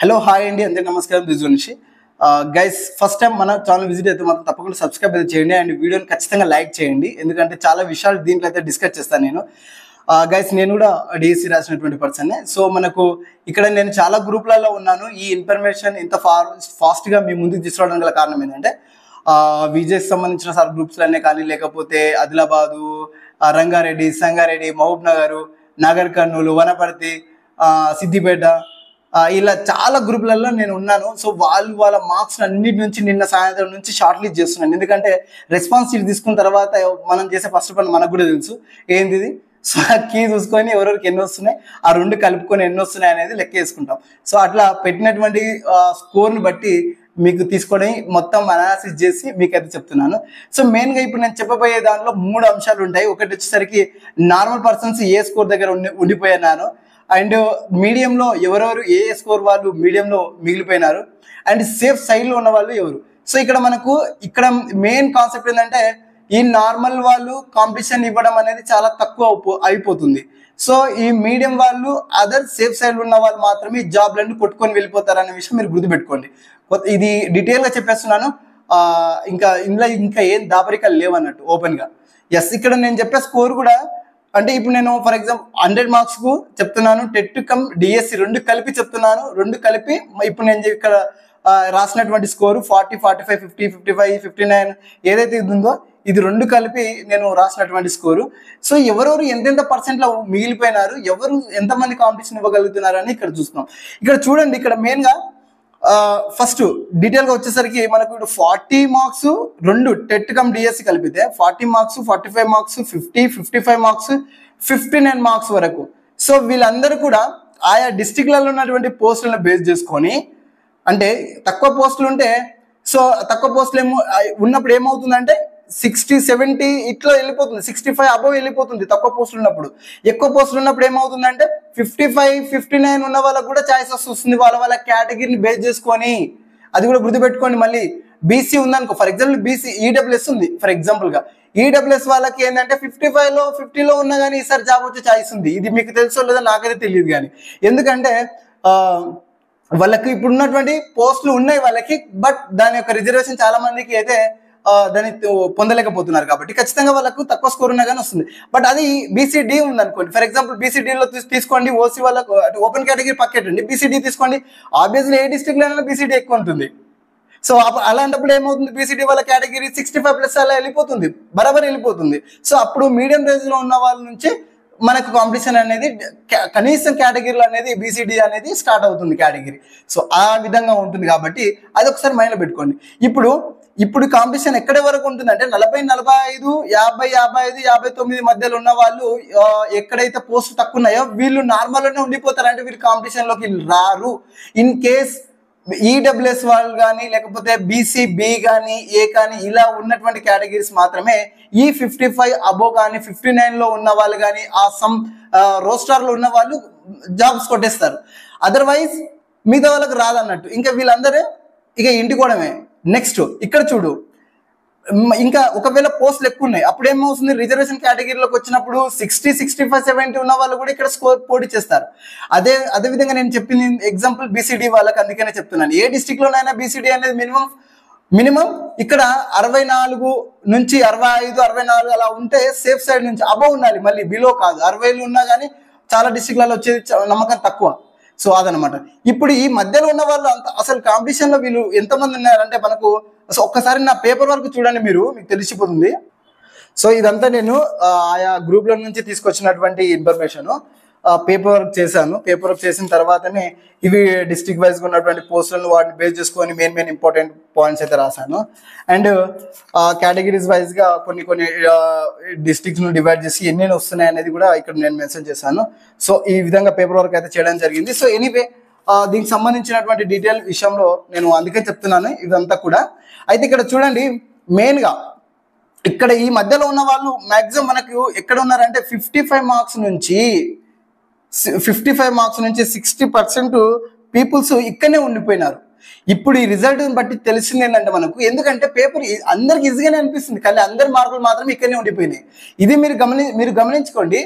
Hello hi అండి, అందరికీ నమస్కారం. దిస్ గురించి గైస్ ఫస్ట్ టైం మన ఛానల్ విజిట్ అయితే మాత్రం తప్పకుండా సబ్స్క్రైబ్ అయితే చేయండి అండ్ వీడియోని ఖచ్చితంగా లైక్ చేయండి. ఎందుకంటే చాలా విషయాలు దీంట్లో అయితే డిస్కస్ చేస్తాను నేను. గైస్ నేను కూడా డిఎస్సి రాసినటువంటి పర్సన్. సో మనకు ఇక్కడ నేను చాలా గ్రూప్లలో ఉన్నాను. ఈ ఇన్ఫర్మేషన్ ఇంత ఫాస్ట్గా మీ ముందుకు తీసుకురావడం గల కారణం ఏంటంటే విజయ్కి సంబంధించిన సార్ గ్రూప్స్లనే కానీ, లేకపోతే ఆదిలాబాదు, రంగారెడ్డి, సంగారెడ్డి, మహబూబ్ నగర్, నాగర్ కర్నూలు, వనపర్తి, సిద్దిపేట, ఇలా చాలా గ్రూప్లలో నేను ఉన్నాను. సో వాళ్ళ మార్క్స్ అన్నిటి నుంచి నిన్న సాయంత్రం నుంచి షార్ట్ లిస్ట్ చేస్తున్నాను. ఎందుకంటే రెస్పాన్స్ షీట్ తీసుకున్న తర్వాత మనం చేసే ఫస్ట్ పని మనకు కూడా తెలుసు ఏంటిది. సో కీ చూసుకొని ఎవరెవరికి ఎన్ని వస్తున్నాయి, ఆ రెండు కలుపుకొని ఎన్ని వస్తున్నాయి అనేది లెక్క వేసుకుంటాం. సో అట్లా పెట్టినటువంటి స్కోర్ని బట్టి మీకు తీసుకొని మొత్తం అనాలిసిస్ చేసి మీకైతే చెప్తున్నాను. సో మెయిన్గా ఇప్పుడు నేను చెప్పబోయే దాంట్లో 3 అంశాలు ఉంటాయి. ఒకటి వచ్చేసరికి నార్మల్ పర్సన్స్ ఏ స్కోర్ దగ్గర ఉండిపోయినాను, అండ్ మీడియంలో ఎవరెవరు ఏ స్కోర్ వాళ్ళు మీడియంలో మిగిలిపోయినారు, అండ్ సేఫ్ సైడ్లో ఉన్న వాళ్ళు ఎవరు. సో ఇక్కడ మెయిన్ కాన్సెప్ట్ ఏంటంటే ఈ నార్మల్ వాళ్ళు కాంపిటీషన్ ఇవ్వడం అనేది చాలా తక్కువ అయిపోతుంది. సో ఈ మీడియం వాళ్ళు అదర్ సేఫ్ సైడ్లో ఉన్న వాళ్ళు మాత్రమే జాబ్లన్నీ కొట్టుకొని వెళ్ళిపోతారు అనే విషయం మీరు గుర్తుపెట్టుకోండి. ఇది డీటెయిల్గా చెప్పేస్తున్నాను. ఇందులో ఏం దాపరికలు లేవన్నట్టు ఓపెన్గా. ఎస్, ఇక్కడ నేను చెప్పే స్కోర్ కూడా అంటే ఇప్పుడు నేను ఫర్ ఎగ్జాంపుల్ 100 మార్క్స్కు చెప్తున్నాను, టెట్ కమ్ డిఎస్సి రెండు కలిపి చెప్తున్నాను. రెండు కలిపి ఇప్పుడు నేను ఇక్కడ రాసినటువంటి స్కోరు 40, 45, 50, 55, 59 ఏదైతే ఇది ఉందో ఇది రెండు కలిపి నేను రాసినటువంటి స్కోరు. సో ఎవరెవరు ఎంతెంత పర్సెంట్లో మిగిలిపోయినారు, ఎవరు ఎంతమంది కాంపిటీషన్ ఇవ్వగలుగుతున్నారు అని ఇక్కడ చూస్తున్నాం. ఇక్కడ చూడండి, ఇక్కడ మెయిన్గా ఫస్ట్ డీటెయిల్గా వచ్చేసరికి మనకు 40 మార్క్స్ రెండు టెట్ కమ్ డిఎస్సి కలిపితే 40 మార్క్స్, 45 మార్క్స్, 50, 55 మార్క్స్, 59 మార్క్స్ వరకు. సో వీళ్ళందరూ కూడా ఆయా డిస్టిక్లలో ఉన్నటువంటి పోస్టులను బేస్ చేసుకొని, అంటే తక్కువ పోస్టులు ఉంటే సో తక్కువ పోస్టులు ఉన్నప్పుడు ఏమవుతుందంటే 60, 70 ఇట్లా వెళ్ళిపోతుంది, 65 అబవ్ వెళ్ళిపోతుంది తక్కువ పోస్టులు ఉన్నప్పుడు. ఎక్కువ పోస్టులు ఉన్నప్పుడు ఏమవుతుందంటే 55, 59 ఉన్న వాళ్ళకు కూడా ఛాయిసెస్ వస్తుంది వాళ్ళ కేటగిరీని బేస్ చేసుకొని. అది కూడా గుర్తుపెట్టుకోండి. మళ్ళీ బీసీ ఉందనుకో, ఫర్ ఎగ్జాంపుల్ బీసీ ఈడబ్ల్యూఎస్ ఉంది ఫర్ ఎగ్జాంపుల్గా, ఈడబ్ల్యూఎస్ వాళ్ళకి ఏంటంటే 55లో 50లో ఉన్నా కానీ ఈసారి జాబ్ వచ్చే ఛాయిస్ ఉంది. ఇది మీకు తెలుసో లేదో నాకైతే తెలియదు కానీ, ఎందుకంటే వాళ్ళకి ఇప్పుడు ఉన్నటువంటి పోస్టులు ఉన్నాయి వాళ్ళకి, బట్ దాని యొక్క రిజర్వేషన్ చాలా మందికి అయితే దాన్ని పొందలేకపోతున్నారు. కాబట్టి ఖచ్చితంగా వాళ్ళకు తక్కువ స్కోర్ ఉన్నా కానీ వస్తుంది. బట్ అది బీసీడీ ఉందనుకోండి, ఫర్ ఎగ్జాంపుల్ బీసీడీలో తీసుకోండి, ఓసీ వాళ్ళకు ఓపెన్ కేటగిరీ పక్కెట్టండి, బీసీడీ తీసుకోండి. ఆబ్వియస్లీ ఏ డిస్ట్రిక్ట్లో అయినా బీసీడీ ఎక్కువ ఉంటుంది. సో అలాంటప్పుడు ఏమవుతుంది, బీసీడీ వాళ్ళ కేటగిరీ 65+ అలా వెళ్ళిపోతుంది, బరాబర్ వెళ్ళిపోతుంది. సో అప్పుడు మీడియం రేంజ్లో ఉన్న వాళ్ళ నుంచి మనకు కాంపిటీషన్ అనేది కనీసం కేటగిరీలు అనేది బీసీడీ అనేది స్టార్ట్ అవుతుంది కేటగిరీ. సో ఆ విధంగా ఉంటుంది. కాబట్టి అది ఒకసారి మైండ్లో పెట్టుకోండి. ఇప్పుడు కాంపిటీషన్ ఎక్కడి వరకు ఉంటుందంటే 40, 45, 50, 55, 59 మధ్యలో ఉన్న వాళ్ళు ఎక్కడైతే పోస్ట్ తక్కువ ఉన్నాయో వీళ్ళు నార్మల్లోనే ఉండిపోతారు. అంటే వీళ్ళు కాంపిటీషన్లోకి రారు. ఇన్ కేస్ ఈడబ్ల్యూఎస్ వాళ్ళు కానీ, లేకపోతే బీసీబీ కానీ, ఏ కానీ ఇలా ఉన్నటువంటి కేటగిరీస్ మాత్రమే ఈ 55 అబో కానీ 59లో ఉన్న వాళ్ళు కానీ ఆ రోస్టార్లో ఉన్న వాళ్ళు జాబ్స్ కొట్టేస్తారు. అదర్వైజ్ మిగతా వాళ్ళకి రాదన్నట్టు. ఇంకా వీళ్ళందరూ ఇక ఇంటికోవడమే. నెక్స్ట్ ఇక్కడ చూడు, ఇంకా ఒకవేళ పోస్టులు ఎక్కువ ఉన్నాయి అప్పుడు ఏమవుతుంది, రిజర్వేషన్ కేటగిరీలోకి వచ్చినప్పుడు 60, 65, 70 ఉన్న వాళ్ళు కూడా ఇక్కడ స్కోర్ పోటీ చేస్తారు. అదే విధంగా నేను చెప్పింది ఎగ్జాంపుల్ బీసీడీ వాళ్ళకి, అందుకనే చెప్తున్నాను. ఏ డిస్ట్రిక్ట్లోనైనా బీసీడీ అనేది మినిమం ఇక్కడ 64 నుంచి 65, 64 అలా ఉంటే సేఫ్ సైడ్ నుంచి అబవ్ ఉండాలి, మళ్ళీ బిలో కాదు. 60 ఉన్నా కానీ చాలా డిస్ట్రిక్ట్లలో వచ్చేది నమ్మకం తక్కువ. సో అదనమాట. ఇప్పుడు ఈ మధ్యలో ఉన్న వాళ్ళు అసలు కాంపిటీషన్లో వీళ్ళు ఎంతమంది ఉన్నారంటే మనకు ఒక్కసారి నా పేపర్ వర్క్ చూడండి, మీకు తెలిసిపోతుంది. సో ఇదంతా నేను ఆయా గ్రూప్ల నుంచి తీసుకొచ్చినటువంటి ఇన్ఫర్మేషన్. పేపర్ వర్క్ చేశాను. పేపర్ వర్క్ చేసిన తర్వాతనే ఇవి డిస్ట్రిక్ట్ వైజ్గా ఉన్నటువంటి పోస్టులను వాటిని బేస్ చేసుకొని మెయిన్ ఇంపార్టెంట్ పాయింట్స్ అయితే రాశాను. అండ్ కేటగిరీస్ వైజ్గా కొన్ని డిస్ట్రిక్ట్స్ను డివైడ్ చేసి ఎన్నెన్ని వస్తున్నాయి అనేది కూడా ఇక్కడ నేను మెన్షన్ చేశాను. సో ఈ విధంగా పేపర్ వర్క్ అయితే చేయడం జరిగింది. సో ఎనీవే దీనికి సంబంధించినటువంటి డీటెయిల్ విషయంలో నేను అందుకే చెప్తున్నాను ఇదంతా కూడా. అయితే ఇక్కడ చూడండి, మెయిన్గా ఇక్కడ ఈ మధ్యలో ఉన్న వాళ్ళు మ్యాక్సిమం మనకు ఎక్కడ ఉన్నారంటే 55 మార్క్స్ నుంచి 60% పీపుల్స్ ఇక్కడనే ఉండిపోయినారు. ఇప్పుడు ఈ రిజల్ట్ బట్టి తెలిసింది ఏంటంటే మనకు, ఎందుకంటే పేపర్ అందరికి ఈజీగానే అనిపిస్తుంది కానీ అందరి మార్కులు మాత్రం ఇక్కడనే ఉండిపోయినాయి. ఇది మీరు గమనించుకోండి.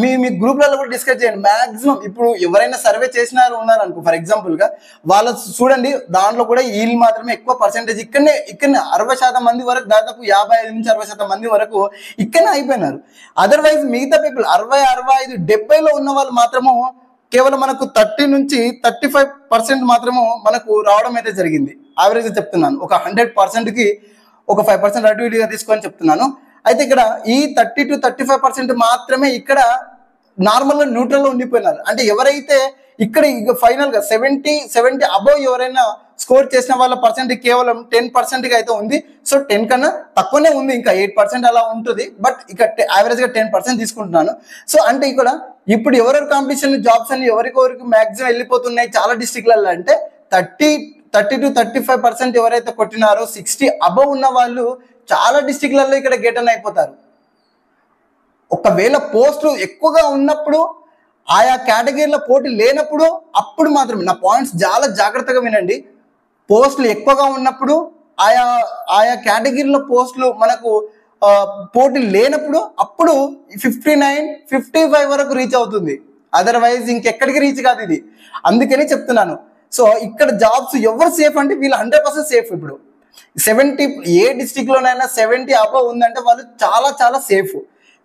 మీ మీ గ్రూప్లలో కూడా డిస్కస్ చేయండి. మాక్సిమం ఇప్పుడు ఎవరైనా సర్వే చేసినారు ఉన్నారనుకో ఫర్ ఎగ్జాంపుల్గా, వాళ్ళు చూడండి దాంట్లో కూడా వీళ్ళు మాత్రమే ఎక్కువ పర్సెంటేజ్ ఇక్కడనే 60% మంది వరకు, దాదాపు 55 నుంచి 60% మంది వరకు ఇక్కడనే అయిపోయినారు. అదర్వైజ్ మిగతా పీపుల్ 60, 65, 70లో ఉన్న వాళ్ళు మాత్రము కేవలం మనకు 30 నుంచి 35% మాత్రము మనకు రావడం అయితే జరిగింది. యావరేజ్ చెప్తున్నాను, ఒక 100%కి ఒక 5% అటు ఇటుగా తీసుకొని చెప్తున్నాను. అయితే ఇక్కడ ఈ 30 to 35% మాత్రమే ఇక్కడ నార్మల్గా న్యూట్రల్లో ఉండిపోయినారు. అంటే ఎవరైతే ఇక్కడ ఫైనల్గా 70 అబౌవ్ ఎవరైనా స్కోర్ చేసిన వాళ్ళ పర్సెంట్ కేవలం 10%గా అయితే ఉంది. సో 10 కన్నా తక్కువనే ఉంది, ఇంకా 8% అలా ఉంటుంది. బట్ ఇక్కడ యావరేజ్గా 10% తీసుకుంటున్నాను. సో అంటే ఇక్కడ ఇప్పుడు ఎవరెవరి కాంపిటీషన్ జాబ్స్ అని ఎవరికొవరికి మ్యాక్సిమం వెళ్ళిపోతున్నాయి చాలా డిస్ట్రిక్ట్లలో అంటే 30 to 35% ఎవరైతే కొట్టినారో 60 అబౌవ్ ఉన్న వాళ్ళు చాలా డిస్ట్రిక్ట్లలో ఇక్కడ గెటన్ అయిపోతారు. ఒకవేళ పోస్టులు ఎక్కువగా ఉన్నప్పుడు, ఆయా కేటగిరీలో పోటీ లేనప్పుడు అప్పుడు మాత్రమే, నా పాయింట్స్ చాలా జాగ్రత్తగా వినండి, పోస్టులు ఎక్కువగా ఉన్నప్పుడు ఆయా కేటగిరీలో పోస్టులు మనకు పోటీ లేనప్పుడు అప్పుడు 59, 55 వరకు రీచ్ అవుతుంది. అదర్వైజ్ ఇంకెక్కడికి రీచ్ కాదు ఇది. అందుకని చెప్తున్నాను. సో ఇక్కడ జాబ్స్ ఎవరు సేఫ్ అంటే వీళ్ళు 100% సేఫ్. ఇప్పుడు 70 ఏ డిస్ట్రిక్ట్లోనైనా 70 అబౌవ్ ఉందంటే వాళ్ళు చాలా చాలా సేఫ్.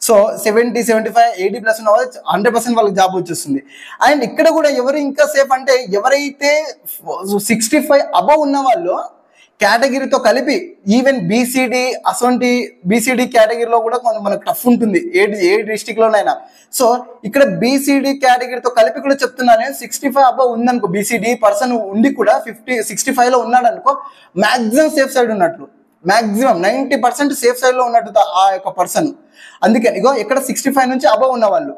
సో 70, 75, 80+ ఉన్న వాళ్ళు 100% వాళ్ళకి జాబ్ వచ్చేస్తుంది. అండ్ ఇక్కడ కూడా ఎవరు ఇంకా సేఫ్ అంటే ఎవరైతే 65 అబౌవ్ ఉన్న వాళ్ళు కేటగిరీతో కలిపి, ఈవెన్ బీసీడీ అసొంటి బీసీడీ కేటగిరీలో కూడా కొంచెం మనకు టఫ్ ఉంటుంది ఏ డిస్ట్రిక్ట్లోనైనా. సో ఇక్కడ బీసీడీ కేటగిరీతో కలిపి కూడా చెప్తున్నాను, 65 అబౌవ్ ఉందనుకో, బీసీడీ పర్సన్ ఉండి కూడా 65లో ఉన్నాడు అనుకో, మ్యాక్సిమం సేఫ్ సైడ్ ఉన్నట్లు, మ్యాక్సిమం 90% సేఫ్ సైడ్లో ఉన్నట్టు ఆ యొక్క పర్సన్. అందుకని ఇగో ఇక్కడ 65 నుంచి అబౌవ్ ఉన్న వాళ్ళు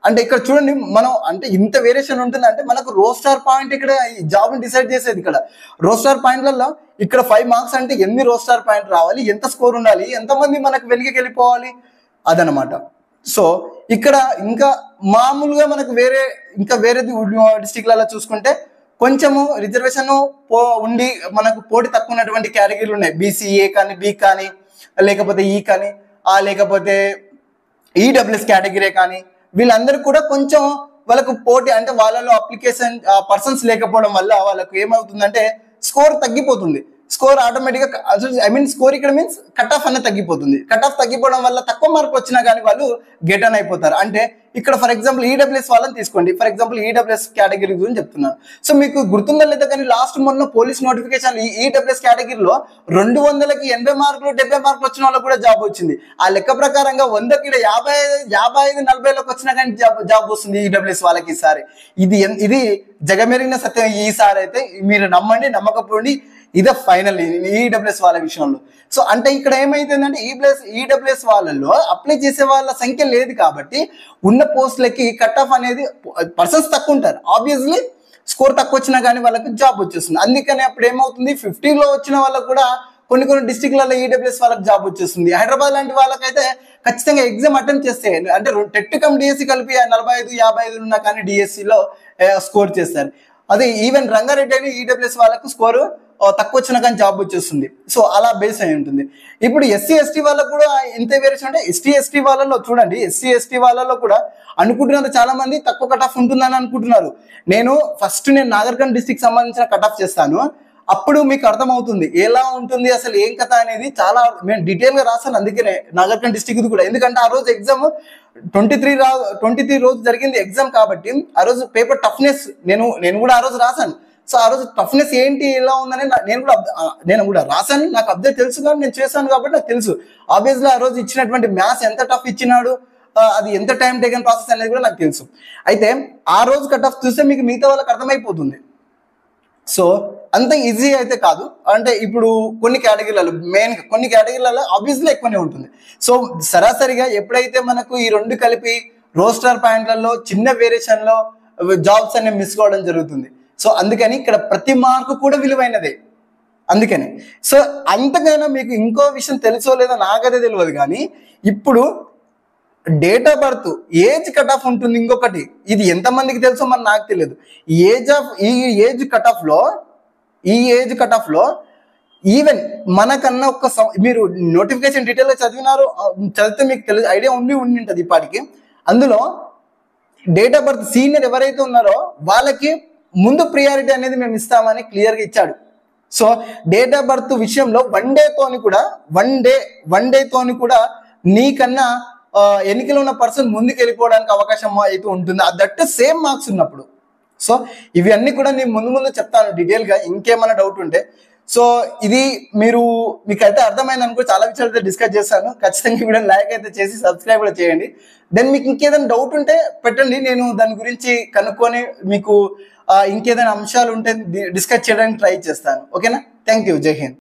అంటే ఇక్కడ చూడండి, మనం అంటే ఇంత వేరియేషన్ ఉంటుంది. అంటే మనకు రోస్టార్ పాయింట్ ఇక్కడ ఈ జాబ్ని డిసైడ్ చేసేది. ఇక్కడ రోస్టార్ పాయింట్లలో ఇక్కడ 5 మార్క్స్ అంటే ఎన్ని రోస్టార్ పాయింట్ రావాలి, ఎంత స్కోర్ ఉండాలి, ఎంతమంది మనకు వెనక్కి వెళ్ళిపోవాలి, అదనమాట. సో ఇక్కడ ఇంకా మామూలుగా మనకు వేరేది డిస్ట్రిక్ట్లలో చూసుకుంటే కొంచెము రిజర్వేషన్ ఉండి మనకు పోటీ తక్కువ ఉన్నటువంటి కేటగిరీలు ఉన్నాయి. బీసీఏ కానీ, బి కానీ, లేకపోతే ఈ కానీ, లేకపోతే ఈడబ్ల్యూఎస్ కేటగిరీ కానీ, వీళ్ళందరూ కూడా కొంచెం వాళ్ళకు పోటీ అంటే వాళ్ళలో అప్లికేషన్ పర్సన్స్ లేకపోవడం వల్ల వాళ్ళకు ఏమవుతుందంటే స్కోర్ తగ్గిపోతుంది. స్కోర్ ఆటోమేటిక్గా స్కోర్ ఇక్కడ మీన్స్ కట్ ఆఫ్ అనేది తగ్గిపోతుంది. కట్ ఆఫ్ తగ్గిపోవడం వల్ల తక్కువ మార్కులు వచ్చినా కానీ వాళ్ళు గెట్ ఆన్ అయిపోతారు. అంటే ఇక్కడ ఫర్ ఎగ్జాంపుల్ ఈడబ్ల్యూఎస్ వాళ్ళని తీసుకోండి. ఫర్ ఎగ్జాంపుల్ ఈడబ్ల్యూఎస్ కేటగిరీ గురించి చెప్తున్నాను. సో మీకు గుర్తుందా లేదా కానీ లాస్ట్ మొన్న పోలీస్ నోటిఫికేషన్ ఈడబ్ల్యూఎస్ కేటగిరీలో 200కి 80 మార్కులు 70 మార్కులు వచ్చిన వాళ్ళకి కూడా జాబ్ వచ్చింది. ఆ లెక్క ప్రకారంగా 100కి 55, 40లోకి వచ్చినా కానీ జాబ్ వస్తుంది ఈడబ్ల్యూఎస్ వాళ్ళకి ఈసారి. ఇది జగమెరిగిన సత్యం. ఈసారి అయితే మీరు నమ్మండి, నమ్మకపోండి, ఇదే ఫైనల్ ఈడబ్ల్యూఎస్ వాళ్ళ విషయంలో. సో అంటే ఇక్కడ ఏమైతుందంటే ఈడబ్ల్యూఎస్ వాళ్ళలో అప్లై చేసే వాళ్ళ సంఖ్య లేదు కాబట్టి ఉన్న పోస్టులకి కట్ ఆఫ్ అనేది పర్సన్స్ తక్కువ ఉంటారు. ఆబ్వియస్లీ స్కోర్ తక్కువ వచ్చినా కానీ వాళ్ళకి జాబ్ వచ్చేస్తుంది. అందుకని అప్పుడు ఏమవుతుంది, 50లో వచ్చిన వాళ్ళకు కూడా కొన్ని డిస్ట్రిక్ట్లలో ఈడబ్ల్యూఎస్ వాళ్ళకి జాబ్ వచ్చేస్తుంది. హైదరాబాద్ లాంటి వాళ్ళకైతే ఖచ్చితంగా ఎగ్జామ్ అటెంప్ట్ చేస్తే అంటే టెట్ కమ్ డిఎస్సి కలిపి 45, 55 ఉన్నా కానీ డిఎస్సిలో స్కోర్ చేస్తారు. అదే ఈవెన్ రంగారెడ్డి అని ఈడబ్ల్యూఎస్ వాళ్ళకు స్కోరు తక్కువ వచ్చినా కానీ జాబ్ వచ్చేస్తుంది. సో అలా బేస్ అయి ఉంటుంది. ఇప్పుడు ఎస్సీ ఎస్టీ వాళ్ళకు కూడా ఎంత వేరియేషన్ అంటే ఎస్టీ ఎస్టీ వాళ్ళలో చూడండి, ఎస్సీ ఎస్టీ వాళ్ళలో కూడా అనుకుంటున్నారు చాలా మంది తక్కువ కట్ ఆఫ్ ఉంటుందని అనుకుంటున్నారు. నేను నాగర్కర్నూల్ డిస్ట్రిక్ట్ సంబంధించిన కట్ ఆఫ్ చేస్తాను, అప్పుడు మీకు అర్థమవుతుంది ఎలా ఉంటుంది అసలు ఏం కథ అనేది. చాలా నేను డీటెయిల్గా రాశాను, అందుకనే నాగర్కర్నూల్ డిస్ట్రిక్ట్ కూడా. ఎందుకంటే ఆ రోజు ఎగ్జామ్ 23 రోజు జరిగింది ఎగ్జామ్ కాబట్టి ఆ రోజు పేపర్ టఫ్నెస్ నేను కూడా ఆ రోజు రాశాను. సో ఆ రోజు టఫ్నెస్ ఏంటి ఎలా ఉందని నేను కూడా రాశాను. నాకు అప్డేట్ తెలుసు కానీ నేను చేశాను కాబట్టి నాకు తెలుసు. ఆబ్వియస్లీ ఆ రోజు ఇచ్చినటువంటి మ్యాథ్స్ ఎంత టఫ్ ఇచ్చినాడు, అది ఎంత టైం టేకన్ ప్రాసెస్ అనేది కూడా నాకు తెలుసు. అయితే ఆ రోజు కట్ ఆఫ్ చూస్తే మీకు మిగతా వాళ్ళకి అర్థమైపోతుంది. సో అంత ఈజీ అయితే కాదు. అంటే ఇప్పుడు కొన్ని కేటగిరీలలో ఆబ్వియస్లీ ఎక్కువనే ఉంటుంది. సో సరాసరిగా ఎప్పుడైతే మనకు ఈ రెండు కలిపి రోస్టర్ పాయింట్లలో చిన్న వేరియేషన్లో జాబ్స్ అనేవి మిస్ కావడం జరుగుతుంది. సో అందుకని ఇక్కడ ప్రతి మార్కు కూడా విలువైనదే. అందుకని సో అంతకైనా మీకు ఇంకో విషయం తెలుసో లేదో నాకైతే తెలియదు కానీ ఇప్పుడు date of birth age cut off ఉంటుంది. ఇంకొకటి ఇది ఎంతమందికి తెలుసో మరి నాకు తెలియదు. ఈ ఏజ్ కట్ ఆఫ్లో ఈవెన్ మనకన్నా మీరు నోటిఫికేషన్ డీటెయిల్గా చదివితే మీకు ఐడియా ఉండి ఉంటుంది ఇప్పటికి. అందులో డేట్ ఆఫ్ బర్త్ సీనియర్ ఎవరైతే ఉన్నారో వాళ్ళకి ముందు ప్రియారిటీ అనేది మేము ఇస్తామని క్లియర్గా ఇచ్చాడు. సో డేట్ ఆఫ్ బర్త్ విషయంలో వన్ డేతోని కూడా నీకన్నా ఎన్నికలు ఉన్న పర్సన్ ముందుకు వెళ్ళిపోవడానికి అవకాశం అయితే ఉంటుంది, దట్ సేమ్ మార్క్స్ ఉన్నప్పుడు. సో ఇవి అన్ని కూడా నేను ముందు చెప్తాను డీటెయిల్గా, ఇంకేమైనా డౌట్ ఉంటే. సో ఇది మీకైతే అర్థమైంది అనుకో, చాలా విషయాలు అయితే డిస్కస్ చేస్తాను. ఖచ్చితంగా వీడియో లైక్ అయితే చేసి సబ్స్క్రైబ్ కూడా చేయండి. దెన్ మీకు ఇంకేదైనా డౌట్ ఉంటే పెట్టండి, నేను దాని గురించి కనుక్కొని మీకు ఇంకేదైనా అంశాలు ఉంటే డిస్కస్ చేయడానికి ట్రై చేస్తాను. ఓకేనా? Thank you. జై హింద్.